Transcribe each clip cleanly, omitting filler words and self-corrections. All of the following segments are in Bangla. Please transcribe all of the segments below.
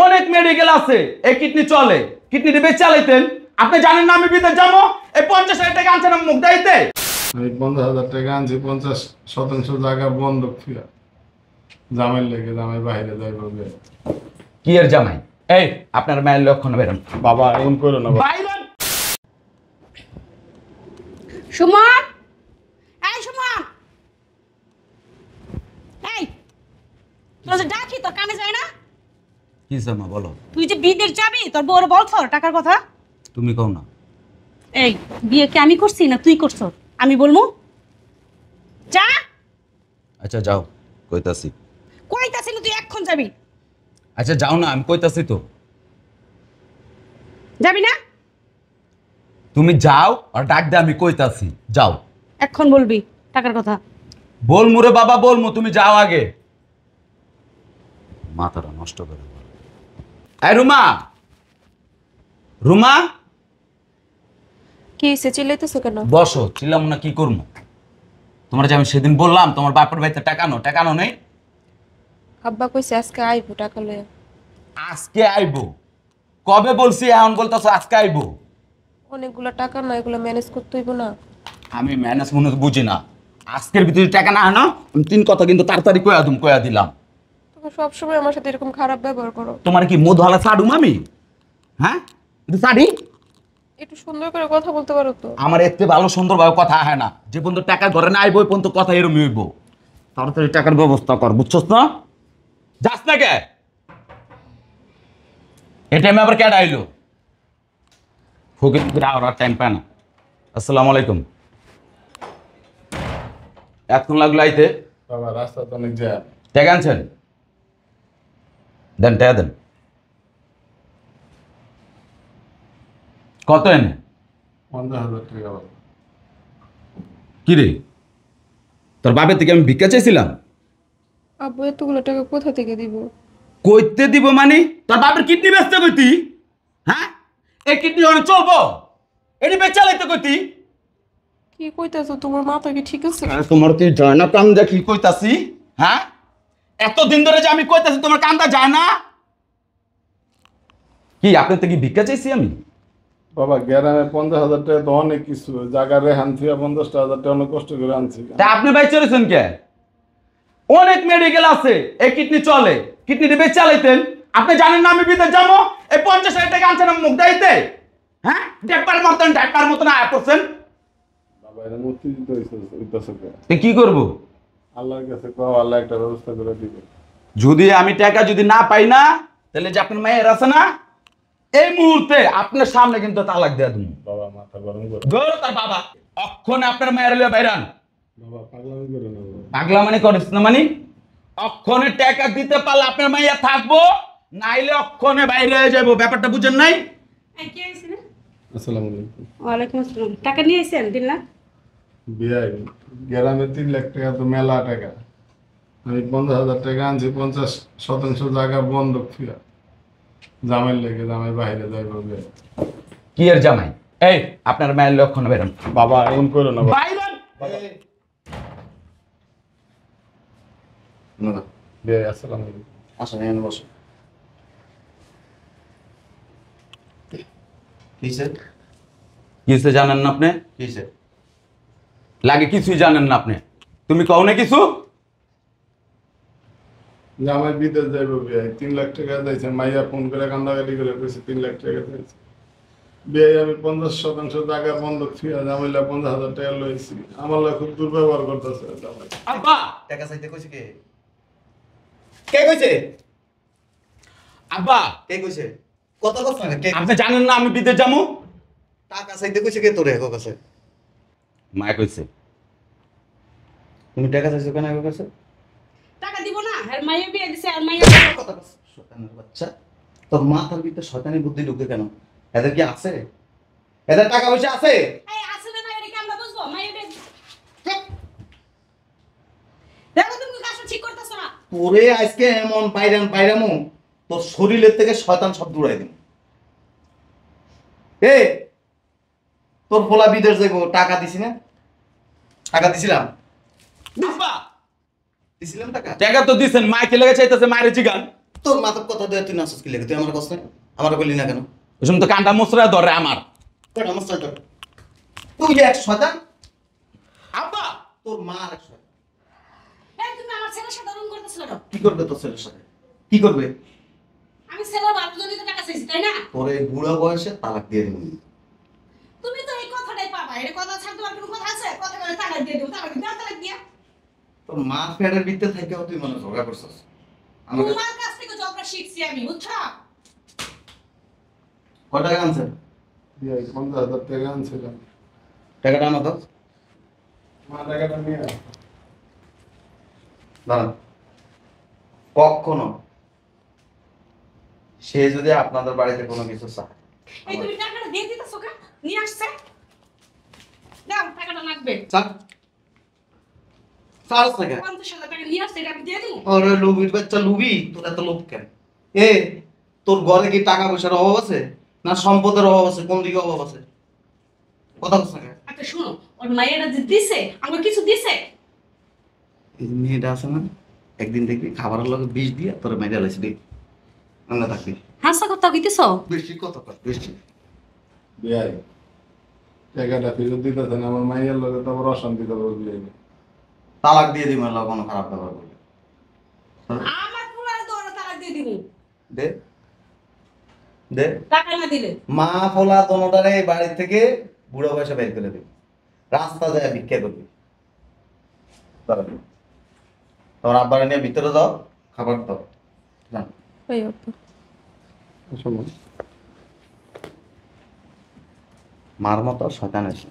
অনেক মেডিকেল আছে এই কিডনি চলে, কিডনি বেচে চালাইতেন। আপনি জানেন না আমি বিদেশ যাবো, এই 50,000 টাকা আনছেন আমি মুখ দাইতে। আমি 50,000 টাকা আনছি, 50% জায়গা বন্ধক ছিল। জামাই লেগে জামাই বাইরে যাইব। কি এর জামাই? এই আপনার মায়ের লক্ষণ বেরোন। বাবা এমন করো না। বাইরন। সুমন, এই সুমন, এই তোর ডাকি তোর কানে যায় না? কি জামা বলো? তুই যে বিদেশ যাবি তোর বউর বলছ টাকার কথা? তুমি কও না। এই বিয়ে কি আমি করছি না তুই করছ? আমি বলমু যা। আচ্ছা যাও, কইতাছি। কইতাছি না তুই এখন যাবি? আচ্ছা যাও না, আমি কইতাছি তো। যাবি না? তুমি যাও আর ডাক দে, আমি কইতাছি যাও। এখন বলবি টাকার কথা। বলমু রে বাবা বলমু, তুমি যাও আগে। মাথাটা নষ্ট করে। এই রুমা, রুমা কি হইছে চিল্লাইতেছো কেন? বসো। ছিলাম না কি করবো? তোমার যে আমি সেদিন বললাম তোমার বাপের বাড়িতে টাকানো নেই। আব্বা কইছে আজকে আইবো টাকা লয়ে। আজকে আইবো? কবে বলছি এখন বলতেছো আজকে আইবো? অনেকগুলো টাকা না, এগুলো ম্যানেজ করতে হইব না। আমি ম্যানেজ মনে বুঝি না। আজকের ভিতরে টাকা না আনো, আমি 3 কথা কিন্তু তাড়াতাড়ি কয়া দিলাম। তুমি সবসময় আমার সাথে এরকম খারাপ ব্যবহার করো। তোমার কি মধুহালা ছাড়ুম আমি? হ্যাঁ এটা ছাড়ি? একটু সুন্দর করে কথা বলতে পারো তো। আমার এতে ভালো সুন্দরভাবে কথা হয় না। যে পর্যন্ত টাকা ঘরে না আইবো ওই পর্যন্ত কথা এরমই হইব। তাড়াতাড়ি টাকার ব্যবস্থা কর, বুঝছস না? যাস না কে? এই টাইমে আবার ক্যাড আইলো? ফকির আর টাইম পায় না। আসসালামু আলাইকুম। এখন লাগলো আইতে। বাবা রাস্তা তো অনেক জ্যাম। টাকা আনছেন? দেন টাকা দেন। কত এনে? 50,000 টাকা। বাবা কি রে, তোর বাপের থেকে আমি ভিক্ষা চাইছিলাম? আব্বু এতগুলো টাকা কোথা থেকে দিব? কইতে দিব মানে? তোর বাপের কিডনি বেচতে কইতি? হ্যাঁ, এই কিডনি অনেক চলবো? এটি বেচ চালাইতে কইতি? কি কইতাছো? তোমার মাথা কি ঠিক আছে? তোমার কি যায় না কান্দা? কি কইতাছি? হ্যাঁ, এতদিন ধরে যে আমি কইতাছি তোমার কান্দা যায় না? কি আপনার থেকে ভিক্ষা চাইছি আমি? বাবা গ্রামে 50,000 টাকা তো অনেক কিছু। জায়গা রেহান থেকে 50,000 টাকা অনেক কষ্ট করে আনছি। তা আপনি ভাই চলেছেন কে? অনেক মেডিকেল আছে এই কিডনি চলে, কিডনি বেচ চালাইতেন। আপনি জানেন না আমি বিদেশ যাবো, এই 50,000 টাকা আনছেন আমি মুখ দাইতে। হ্যাঁ, ডাক্তার মতন আয়া করছেন। বাবা এটা মুক্তি দিতে হইতেছে। কি করবো? আল্লাহর কাছে কও, আল্লাহ একটা ব্যবস্থা করে দিবে। যদি আমি টাকা যদি না পাই না, তাহলে যে আপনার মায়ের আছে না, এই মুহূর্তে আপনার সামনে কিন্তু তালাক দেয়া তুমি। বাবা মাথা গরম করো। গৌর তার বাবা অক্ষণে আপনার মায়ের লিয়ে বাইরান। বাবা পাগলামি করো না বাবা। পাগলা মানে করিস না মানে? অক্ষণে টাকা দিতে পারলে আপনার মাইয়া থাকবো, নাইলে অক্ষণে বাইরে হয়ে যাবো। ব্যাপারটা বুঝেন নাই? এই কি হইছে না? আসসালামু আলাইকুম। ওয়ালাইকুম আসসালাম। টাকা নিয়ে আইছেন দিন না? বিয়াই গ্রামে 3 লাখ টাকা তো মেলা টাকা। আমি 50,000 টাকা আনছি, 50% জায়গা বন্ধক ছিল। জামাই লেগে জামাই বাইরে যাইব। কি এর জামাই? এই আপনার মায়ের লক্ষণ বেরোন। বাবা এমন করো না। বাইরন। বিয়াই আসসালামু আলাইকুম। আসেন এখানে বসো। কিসে কিছু জানেন না আপনি? কিসে লাগে কিছুই জানেন না আপনি। তুমি কও না কিছু? জামাই বিদেশ যাইব বিয়াই 3 লাখ টাকা যাইছে। মাইয়া ফোন করে কান্দাকাটি করে কইছে 3 লাখ টাকা যাইছে। বিয়াই আমি 50% জায়গা বন্ধক ছিল। জামাইলা 50,000 টাকা লইছি। আমার লাগে খুব দুর্ব্যবহার করতেছে জামাই। আব্বা টাকা চাইতে কইছে কে? কে কইছে? আব্বা কে কইছে? কত কথা না কে? আপনি জানেন না আমি বিদেশ যাবো? টাকা চাইতে কইছে কে তোরে এগো কাছে? মায়া কইছে। তুমি টাকা চাইছো কেন এগো কাছে? টাকা দিব না? আর মাইয়া বিয়ে দিছে আর মাইয়া কথা বলছ শয়তানের বাচ্চা। তোর মাথার ভিতরে শয়তানি বুদ্ধি ঢুকে কেন? এদের কি আছে? এদের টাকা পয়সা আছে? এই আসলে না এটা কি আমরা বুঝবো? মাইয়া বিয়ে দেখো তুমি কাজটা ঠিক করতেছ না। তোরে আজকে এমন বাইরামু তোর শরীরের থেকে শয়তান সব দূরাই দিন। এ তোর পোলা বিদেশ যাইবো, টাকা দিছি না? টাকা দিছিলাম? আব্বা দিছিলাম টাকা? টাকা তো দিছেন, মাইকে লেগে চাইতেছে মায়ের জিগান। তোর মাথার কথা দিয়ে তুই নাচস কি লেগে? তুই আমার কাছে আমার বললি না কেন? ওই সময় তো কানটা মুচড়া ধরে আমার। কটা আমার সাথে তুই যে এক শয়তান, আব্বা তোর মা আর এক শয়তান। এই তুমি আমার ছেলের সাথে এরকম করতেছো কেন? কি করবে তোর ছেলের সাথে? কি করবে? আমি ছেলের বাবার জন্য তো টাকা চাইছি তাই না? তোর এই বুড়ো বয়সে তালাক দিয়ে দিবি। তুমি তো এই কথাটাই পাবা, এটা কথা ছাড়া তোমার কোনো কথা আছে? কথা বলে টাকা দিয়ে দেবো, টাকা দিয়ে তালাক দিয়া। তোর মা পেটের ভিতরে থেকেও তুই মনে ঝগড়া করছিস আমাকে। তোমার কাছ থেকে ঝগড়া শিখছি আমি, বুঝছো? কয় টাকা আনছে? বিয়ে 50,000 টাকা আনছিলাম। টাকাটা আনো তো। মা টাকাটা নিয়ে আয়। দাঁড়ান, কখনো সে যদি আপনাদের বাড়িতে কোনো কিছু চায়, এই তুমি টাকাটা দিয়ে দিতেছো কেন? নিয়ে আসছে দাও, টাকাটা লাগবে। চার চার টাকা। 50,000 টাকা নিয়ে আসছে, এটা আমি দিয়ে দিবো। ওরে লুবির বাচ্চা লুবি, তোর এত লোভ কেন? এ তোর ঘরে কি টাকা পয়সার অভাব আছে না সম্পদের অভাব আছে? কোন দিকে অভাব আছে? কথা বলছ না? আচ্ছা শোনো, ওর মায়েরা যে দিছে, আমার কিছু দিছে? এই মেয়েটা আছে না, একদিন দেখবি খাবারের লগে বিষ দিয়ে তোর মেয়েটা লাইছে দিই আমরা থাকবি। হাসা কথা কইতেছো? বেশি কথা কর, বেশি। বিয়ে টাকাটা ফেরত দিতেছেন আমার মাইয়ের লগে তো আবার অশান্তি করবো বিয়ে। তালাক দিয়ে দিই মারলা কোনো খারাপ ব্যবহার করবে। আমার পুরার দৌড়া তালাক দিয়ে দিবি দে দে। টাকা না দিলে। মা ফোলা দোনোটারে বাড়ি থেকে বুড়ো বয়সে বের করে দিবি, রাস্তা যায় ভিক্ষা করবি। তোমার আব্বারে নিয়ে ভিতরে যাও, খাবার দাও। যান। এই আপু শোনো মার মতো শয়তান হয়েছে,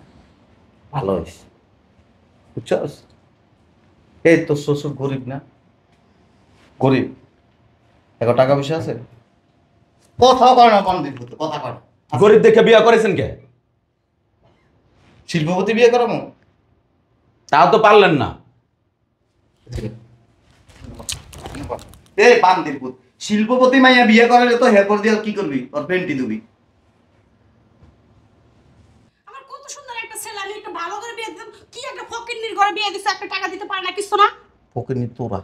ভালো হয়েছে, বুঝছস? এই তোর শ্বশুর গরিব না? গরিব, এখন টাকা পয়সা আছে? কথা কয় না, কোন দিন কথা কয় না। গরিব দেখে বিয়ে করেছেন কে? শিল্পপতি বিয়ে করাবো? তাও তো পারলেন না। এ বান্দির পুত, শিল্পপতি মাইয়া বিয়ে করালে তো হেরপর দিয়ে কি করবি? ওর পেন্টি দিবি। আমার কত সুন্দর একটা ছেলে, আমি একটা ভালো করে বিয়ে দিতাম, কি একটা ফকিন্নির ঘরে বিয়ে দিছে, একটা টাকা দিতে পারে না, কিছু না। ফকিনি তোরা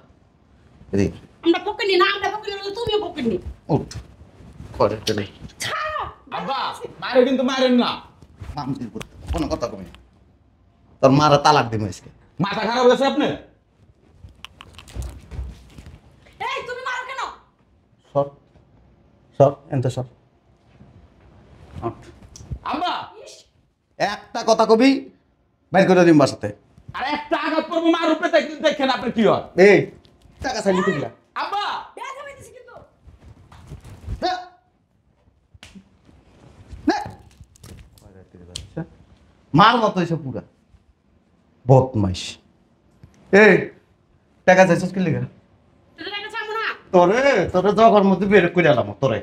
এদিক আমরা ফকিন্নি না, আমরা ফকিন্নি হলে তুমিও ফকিন্নি। উঠ করে চলে। ছাড়ো। আব্বা মারে কিন্তু মারেন না। বান্দির পুত, কোনো কথা কমি না। তোর মারা তালাক দিবি আজকে। মাথা খারাপ হয়েছে আপনার? এই তুমি মারো কেন? সর সর, এনতে সর। উঠ। আব্বা ইস, একটা কথা কবি বাইর করে দিম বাসাতে। আর একটা আঘাত করবো মার উপরে দেখেন আপনি কি হয়। এই টাকা চাইলি তুই আব্বা বিয়ে জমাইতেছি কিন্তু। মার মতো এসে পুরা বদমাইশ। এই টাকা চাইছিস কি লেগে? তোর টাকা চাবো না। তোরে তোরে জগর মধ্যে বের করে আলাম তোরে।